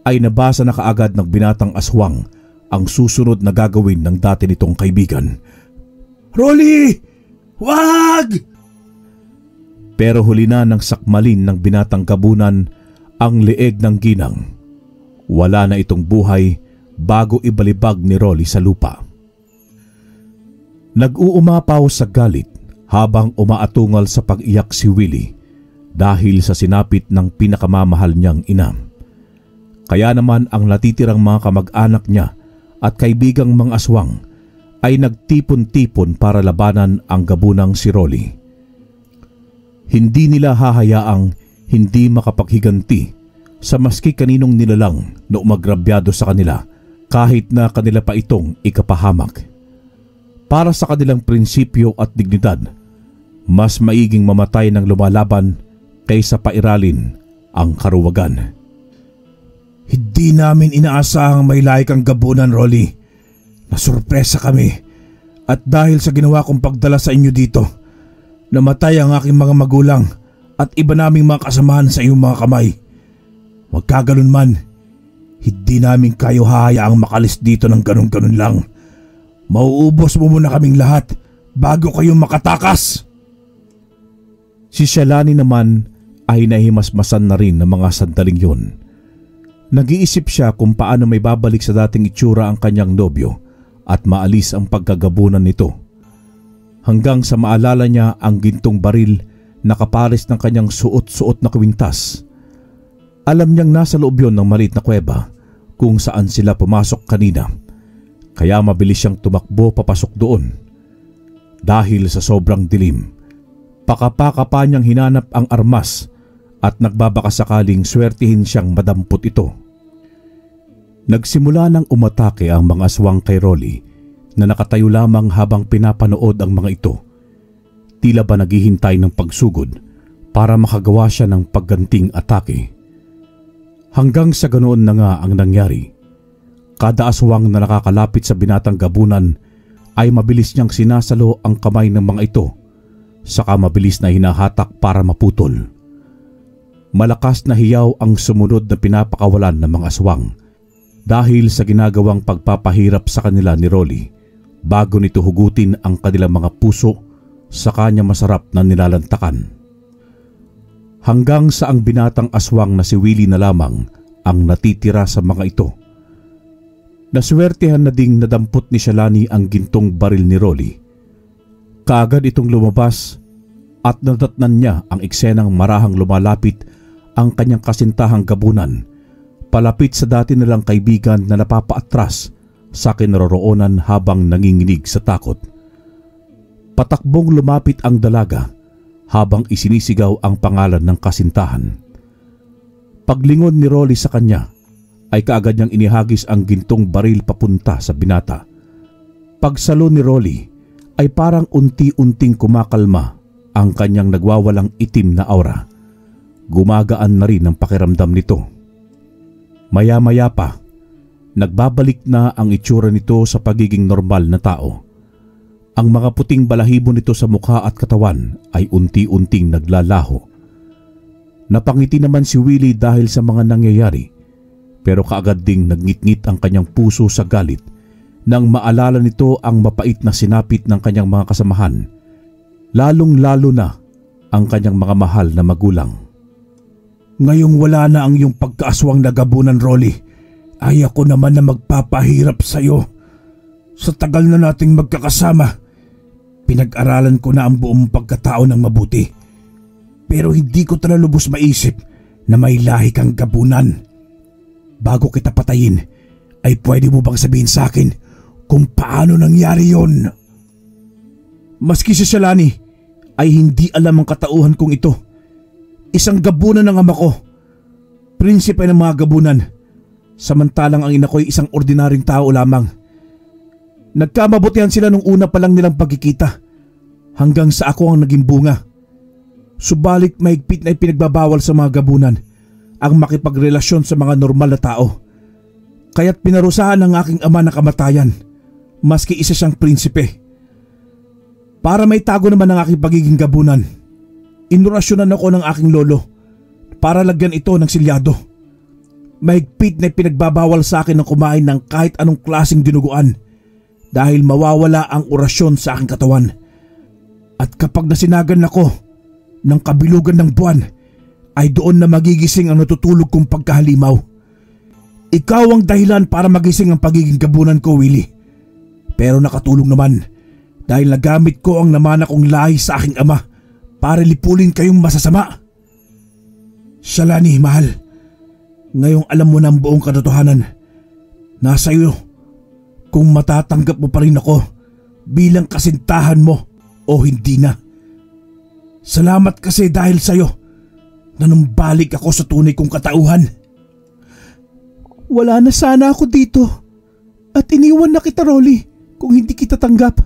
ay nabasa na kaagad ng binatang aswang ang susunod na gagawin ng dati nitong kaibigan. Rolly! Wag! Pero huli na ng sakmalin ng binatang gabunan ang leeg ng ginang. Wala na itong buhay bago ibalibag ni Rolly sa lupa. Nag-uumapaw sa galit habang umaatungal sa pag-iyak si Willie dahil sa sinapit ng pinakamamahal niyang ina. Kaya naman ang natitirang mga kamag-anak niya at kaibigang mga aswang ay nagtipon-tipon para labanan ang gabunang si Rolly. Hindi nila hahayaang hindi makapaghiganti sa maski kaninong nilalang na umagrabyado sa kanila kahit na kanila pa itong ikapahamak. Para sa kanilang prinsipyo at dignidad, mas maiging mamatay ng lumalaban kaysa pairalin ang karuwagan. Hindi namin inaasahang may lahi kang gabunan, Rolly. Nasurpresa kami at dahil sa ginawa kong pagdala sa inyo dito, namatay ang aking mga magulang at iba naming mga kasamahan sa iyong mga kamay. Magkaganon man, hindi namin kayo hahayaang makalis dito ng ganun-ganun lang. Mauubos mo muna kaming lahat bago kayong makatakas. Si Shalani naman ay nahimasmasan na rin ng mga sandaling yun. Nag-iisip siya kung paano may babalik sa dating itsura ang kanyang nobyo at maalis ang pagkagabunan nito. Hanggang sa maalala niya ang gintong baril na kapares ng kanyang suot-suot na kwintas. Alam niyang nasa loob yun ng maliit na kuweba kung saan sila pumasok kanina. Kaya mabilis siyang tumakbo papasok doon. Dahil sa sobrang dilim, pakapa-kapa niyang hinanap ang armas at nagbabakasakaling swertihin siyang madampot ito. Nagsimula nang umatake ang mga aswang kay Rolly na nakatayo lamang habang pinapanood ang mga ito. Tila ba naghihintay ng pagsugod para makagawa siya ng pagganting atake. Hanggang sa ganoon na nga ang nangyari. Kada aswang na nakakalapit sa binatang gabunan ay mabilis niyang sinasalo ang kamay ng mga ito, saka mabilis na hinahatak para maputol. Malakas na hiyaw ang sumunod na pinapakawalan ng mga aswang dahil sa ginagawang pagpapahirap sa kanila ni Rolly bago nito hugutin ang kanilang mga puso sa kanya masarap na nilalantakan. Hanggang sa ang binatang aswang na si Willie na lamang ang natitira sa mga ito. Naswertehan na ding nadampot ni Shalani ang gintong baril ni Rolly. Kaagad itong lumabas at nadatnan niya ang eksenang marahang lumalapit ang kanyang kasintahang gabunan palapit sa dati nilang kaibigan na napapaatras sa kinaroroonan habang nanginginig sa takot. Patakbong lumapit ang dalaga habang isinisigaw ang pangalan ng kasintahan. Paglingon ni Rolly sa kanya ay kaagad niyang inihagis ang gintong baril papunta sa binata. Pagsalo ni Rolly ay parang unti-unting kumakalma ang kanyang nagwawalang itim na aura. Gumagaan na rin ang pakiramdam nito. Maya-maya pa, nagbabalik na ang itsura nito sa pagiging normal na tao. Ang mga puting balahibo nito sa mukha at katawan ay unti-unting naglalaho. Napangiti naman si Willie dahil sa mga nangyayari, pero kaagad ding nagngit-ngit ang kanyang puso sa galit nang maalala nito ang mapait na sinapit ng kanyang mga kasamahan, lalong-lalo na ang kanyang mga mahal na magulang. Ngayong wala na ang iyong pagkaaswang na gabunan, Rolly, ay ako naman na magpapahirap sa iyo. Sa tagal na nating magkakasama, pinag-aralan ko na ang buong pagkatao ng mabuti. Pero hindi ko lubos maisip na may lahi kang gabunan. Bago kita patayin, ay pwede mo bang sabihin sa akin kung paano nangyari yon? Maski si Shalani ay hindi alam ang katauhan kong ito. Isang gabunan ng ama ko, prinsipe ng mga gabunan, samantalang ang ina ko ay isang ordinaryong tao lamang. Nagkamabutihan sila nung una pa lang nilang pagkikita, hanggang sa ako ang naging bunga. Subalit mahigpit na ipinagbabawal sa mga gabunan ang makipagrelasyon sa mga normal na tao. Kaya't pinarusahan ng aking ama na kamatayan, maski isa siyang prinsipe. Para may tago naman ang aking pagiging gabunan, inurasyonan ako ng aking lolo para lagyan ito ng silyado. Mahigpit na ipinagbabawal sa akin ng kumain ng kahit anong klaseng dinuguan dahil mawawala ang orasyon sa aking katawan. At kapag nasinagan ako ng kabilugan ng buwan, ay doon na magigising ang natutulog kong pagkahalimaw. Ikaw ang dahilan para magising ang pagiging gabunan ko, Willie. Pero nakatulong naman dahil nagamit ko ang namana kong lahi sa aking ama para lipulin kayong masasama. Shalani, mahal, ngayong alam mo na ang buong katotohanan. Nasa iyo kung matatanggap mo pa rin ako bilang kasintahan mo o hindi na. Salamat kasi dahil sa iyo nanumbalik ako sa tunay kong katauhan. Wala na sana ako dito at iniwan na kita, Rolly, kung hindi kita tanggap.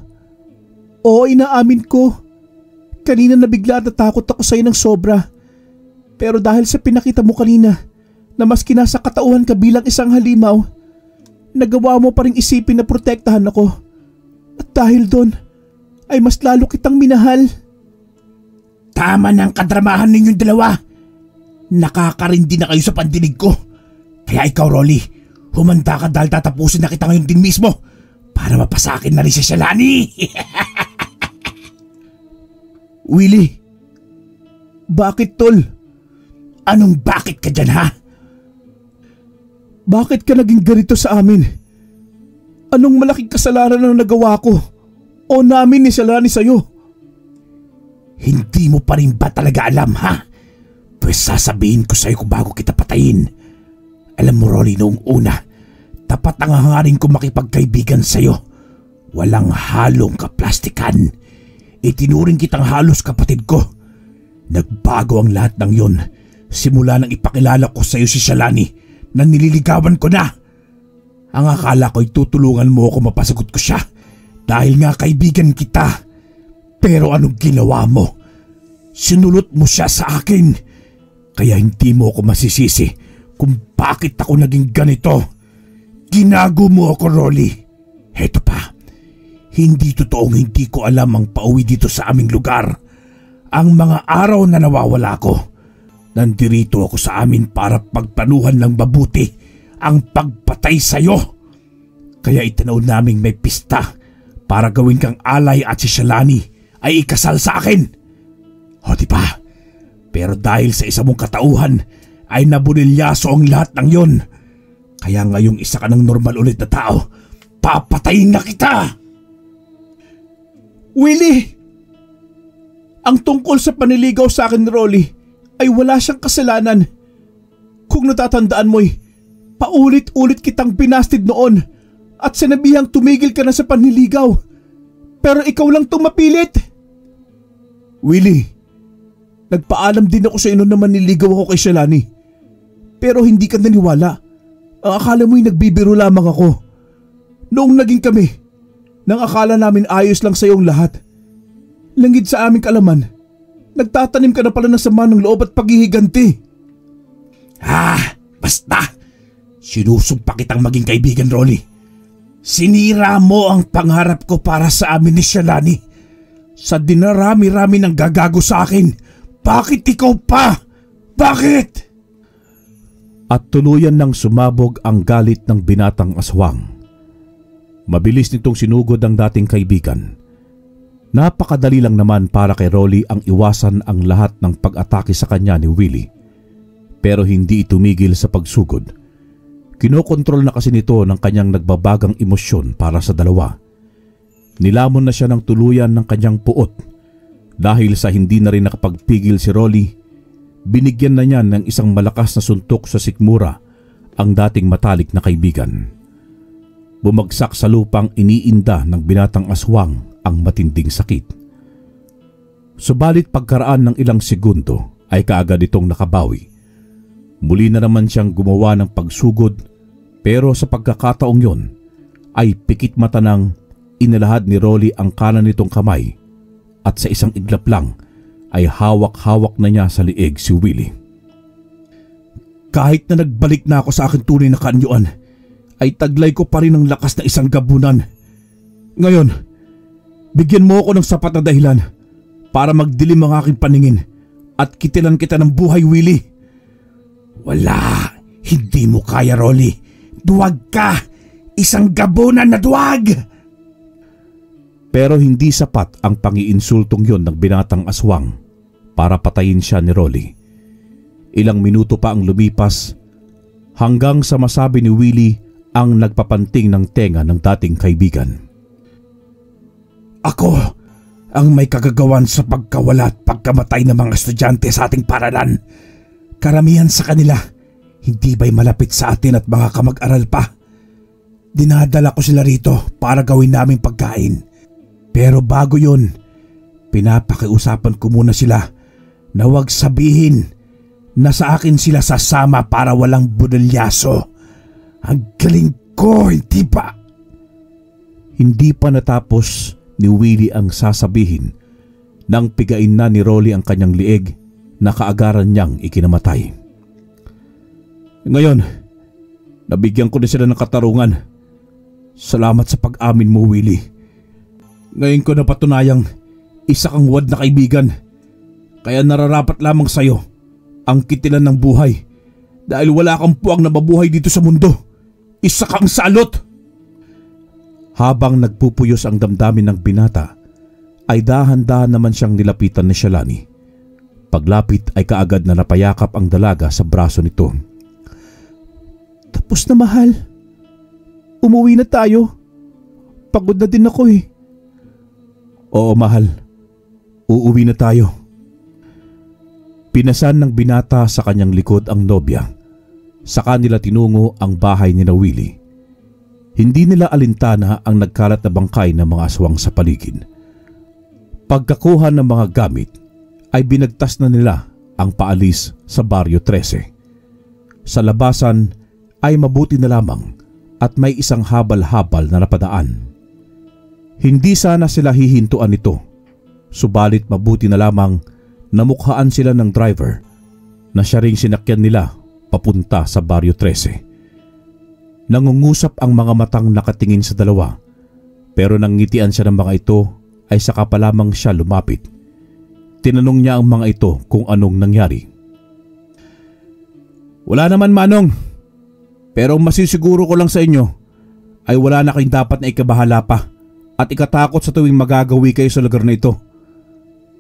Oo, inaamin ko. Kanina nabigla at natakot ako sa iyo ng sobra. Pero dahil sa pinakita mo kanina na maski nasa katauhan ka bilang isang halimaw, nagawa mo pa ring isipin na protektahan ako. At dahil doon, ay mas lalo kitang minahal. Tama ng kadramahan ninyong dalawa. Nakakarindi na kayo sa pandinig ko. Kaya ikaw, Rolly, humanda ka dahil tatapusin na kita ngayon din mismo para mapasakin na rin si Shalani. Willie, bakit tol? Anong bakit ka dyan, ha? Bakit ka naging ganito sa amin? Anong malaking kasalanan ang nagawa ko o namin ni Shalani sa'yo? Hindi mo pa rin ba talaga alam, ha? Pues sasabihin ko sa'yo kung bago kita patayin. Alam mo, Rolly, noong una, tapat ang hangarin ko makipagkaibigan sa'yo. Walang halong kaplastikan. Itinuring kitang halos kapatid ko. Nagbago ang lahat ng yon simula nang ipakilala ko sa'yo si Shalani na nililigawan ko na. Ang akala ko'y tutulungan mo ako mapasagot ko siya dahil nga kaibigan kita. Pero anong ginawa mo? Sinulot mo siya sa akin. Kaya hindi mo ako masisisi kung bakit ako naging ganito. Ginago mo ako, Rolly. Heto pa. Hindi totoong hindi ko alam ang pauwi dito sa aming lugar. Ang mga araw na nawawala ko, nandirito ako sa amin para pagplanuhan ng mabuti ang pagpatay sa'yo. Kaya itanaw naming may pista para gawin kang alay at si Shalani ay ikasal sa akin. O diba? Pero dahil sa isa mong katauhan ay nabunilyaso ang lahat ng yon. Kaya ngayong isa ka ng normal ulit na tao, papatayin na kita! Willie! Ang tungkol sa paniligaw sa akin ni Rolly ay wala siyang kasalanan. Kung natatandaan mo'y, paulit-ulit kitang binastid noon at sinabihang tumigil ka na sa panliligaw. Pero ikaw lang tumapilit. Willie, nagpaalam din ako sa ino na maniligaw ako kay Shalani. Pero hindi ka naniwala. Ang akala mo'y nagbibiro lamang ako. Noong naging kami, nang akala namin ayos lang sa iyong lahat. Langid sa aming kalaman, nagtatanim ka na pala ng sama ng loob at paghihiganti. Basta! Sinusumpa kitang maging kaibigan, Rolly. Sinira mo ang pangarap ko para sa amin ni Shalani. Sa dinarami-rami ng gagago sa akin, bakit ikaw pa? Bakit? At tuluyan nang sumabog ang galit ng binatang aswang. Mabilis nitong sinugod ang dating kaibigan. Napakadali lang naman para kay Rolly ang iwasan ang lahat ng pag-atake sa kanya ni Willie. Pero hindi itumigil sa pagsugod. Kinokontrol na kasi nito ng kanyang nagbabagang emosyon para sa dalawa. Nilamon na siya ng tuluyan ng kanyang puot. Dahil sa hindi na rin nakapagpigil si Rolly, binigyan na niya ng isang malakas na suntok sa sikmura ang dating matalik na kaibigan. Bumagsak sa lupang iniinda ng binatang aswang ang matinding sakit. Subalit pagkaraan ng ilang segundo ay kaagad itong nakabawi. Muli na naman siyang gumawa ng pagsugod, pero sa pagkakataong yon ay pikit mata nang inalahad ni Rolly ang kanan nitong kamay at sa isang iglap lang ay hawak-hawak na niya sa liig si Willie. Kahit na nagbalik na ako sa aking tunay na kaanyuan, ay taglay ko pa rin ang lakas na isang gabunan. Ngayon, bigyan mo ako ng sapat na dahilan para magdilim ang aking paningin at kitilan kita ng buhay, Willie. Wala, hindi mo kaya, Rolly. Duwag ka, isang gabunan na duwag! Pero hindi sapat ang pangiinsultong yon ng binatang aswang para patayin siya ni Rolly. Ilang minuto pa ang lumipas hanggang sa masabi ni Willie ang nagpapanting ng tenga ng dating kaibigan. Ako ang may kagagawan sa pagkawala at pagkamatay ng mga estudyante sa ating paralan. Karamihan sa kanila, hindi ba'y malapit sa atin at mga kamag-aral pa. Dinadala ko sila rito para gawin naming pagkain. Pero bago yun, pinapakiusapan ko muna sila na huwag sabihin na sa akin sila sasama para walang bunalyaso. Ang galing ko, hindi ba? Hindi pa natapos ni Willie ang sasabihin nang pigain na ni Rolly ang kanyang liig na kaagaran niyang ikinamatay. Ngayon, nabigyan ko na sila ng katarungan Salamat sa pag-amin mo, Willie. Ngayon ko napatunayang isa kang wad na kaibigan. Kaya nararapat lamang sa'yo ang kitilan ng buhay dahil wala kang puwang na mabuhay dito sa mundo. Isa kang salot! Habang nagpupuyos ang damdamin ng binata, ay dahan-dahan naman siyang nilapitan ni Shalani. Paglapit ay kaagad na napayakap ang dalaga sa braso nito. Tapos na, mahal. Umuwi na tayo. Pagod na din ako eh. Oo, mahal. Uuwi na tayo. Pinasan ng binata sa kanyang likod ang nobya. Saka nila tinungo ang bahay ni Willie. Hindi nila alintana ang nagkalat na bangkay ng mga aswang sa paligid. Pagkakuha ng mga gamit ay binagtas na nila ang paalis sa Barrio 13. Sa labasan ay mabuti na lamang at may isang habal-habal na napadaan. Hindi sana sila hihintuan nito, subalit mabuti na lamang namukhaan sila ng driver na siya ring sinakyan nila papunta sa Barrio 13. Nangungusap ang mga matang nakatingin sa dalawa, pero nang ngitian siya ng mga ito ay saka pa lamang siya lumapit. Tinanong niya ang mga ito kung anong nangyari. Wala naman, Manong. Pero masisiguro ko lang sa inyo ay wala na kayong dapat na ikabahala pa at ikatakot sa tuwing magagawi kayo sa lugar na ito.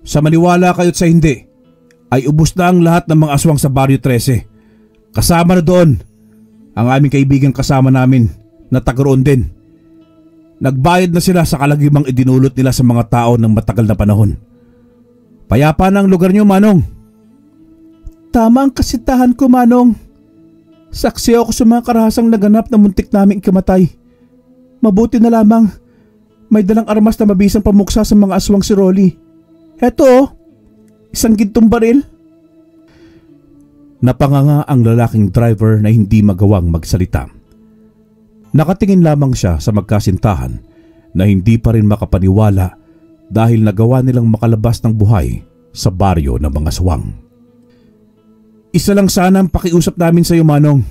Sa maniwala kayo't sa hindi, ay ubos na ang lahat ng mga aswang sa Barrio 13. Kasama na doon ang aming kaibigan kasama namin na taga-roon din. Nagbayad na sila sa kalagimang idinulot nila sa mga tao ng matagal na panahon. Payapa na ang lugar niyo, Manong. Tama ang kasitahan ko, Manong. Saksi ako sa mga karahasang naganap na muntik naming ikamatay. Mabuti na lamang may dalang armas na mabisang pamuksa sa mga aswang si Rolly. Heto, isang gintong baril. Napanganga ang lalaking driver na hindi magawang magsalita. Nakatingin lamang siya sa magkasintahan na hindi pa rin makapaniwala dahil nagawa nilang makalabas ng buhay sa baryo ng mga aswang. Isa lang sana ang pakiusap namin sa iyo, Manong.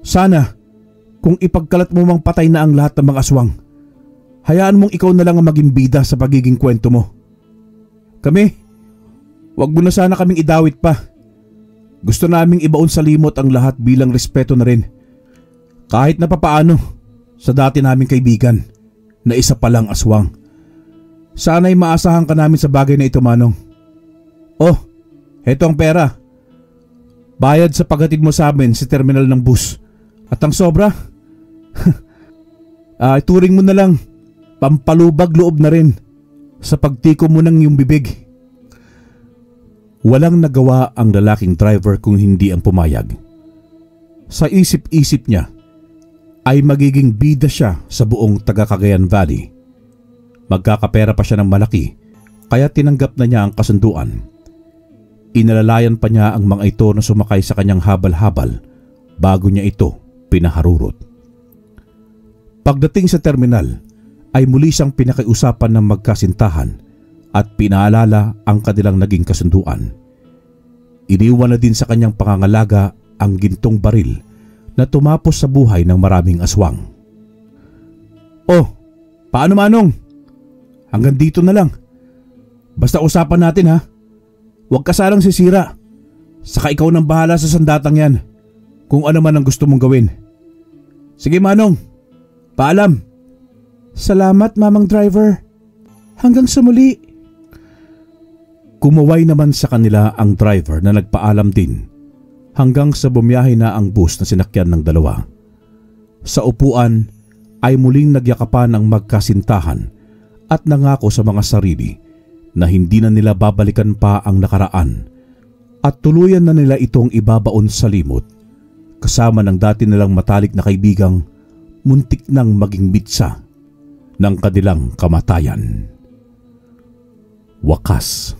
Sana, kung ipagkalat mo mang patay na ang lahat ng mga aswang, hayaan mong ikaw na lang ang maging bida sa pagiging kwento mo. Kami, wag mo na sana kaming idawit pa. Gusto naming ibaon sa limot ang lahat bilang respeto na rin. Kahit na papaano sa dati naming kaibigan na isa palang aswang. Sana'y maasahan ka namin sa bagay na ito, Manong. Oh, heto ang pera. Bayad sa paghatid mo sa amin sa terminal ng bus. At ang sobra? Ituring mo na lang. Pampalubag loob na rin sa pagtiko mo ng iyong bibig. Walang nagawa ang lalaking driver kung hindi ang pumayag. Sa isip-isip niya ay magiging bida siya sa buong taga Cagayan Valley. Magkakapera pa siya ng malaki kaya tinanggap na niya ang kasunduan. Inalalayan pa niya ang mga ito na sumakay sa kanyang habal-habal bago niya ito pinaharurot. Pagdating sa terminal ay muli siyang pinakiusapan ng magkasintahan at pinaalala ang kanilang naging kasunduan. Iniwan na din sa kanyang pangangalaga ang gintong baril na tumapos sa buhay ng maraming aswang. Oh, paano, Manong? Hanggang dito na lang. Basta usapan natin, ha? Huwag ka sanang sisira. Saka ikaw nang bahala sa sandatang yan kung ano man ang gusto mong gawin. Sige, Manong. Paalam. Salamat, Mamang Driver. Hanggang sa muli. Kumaway naman sa kanila ang driver na nagpaalam din hanggang sa bumiyahe na ang bus na sinakyan ng dalawa. Sa upuan ay muling nagyakapan ang magkasintahan at nangako sa mga sarili na hindi na nila babalikan pa ang nakaraan at tuluyan na nila itong ibabaon sa limot kasama ng dati nilang matalik na kaibigang muntik nang maging bitsa ng kanilang kamatayan. Wakas.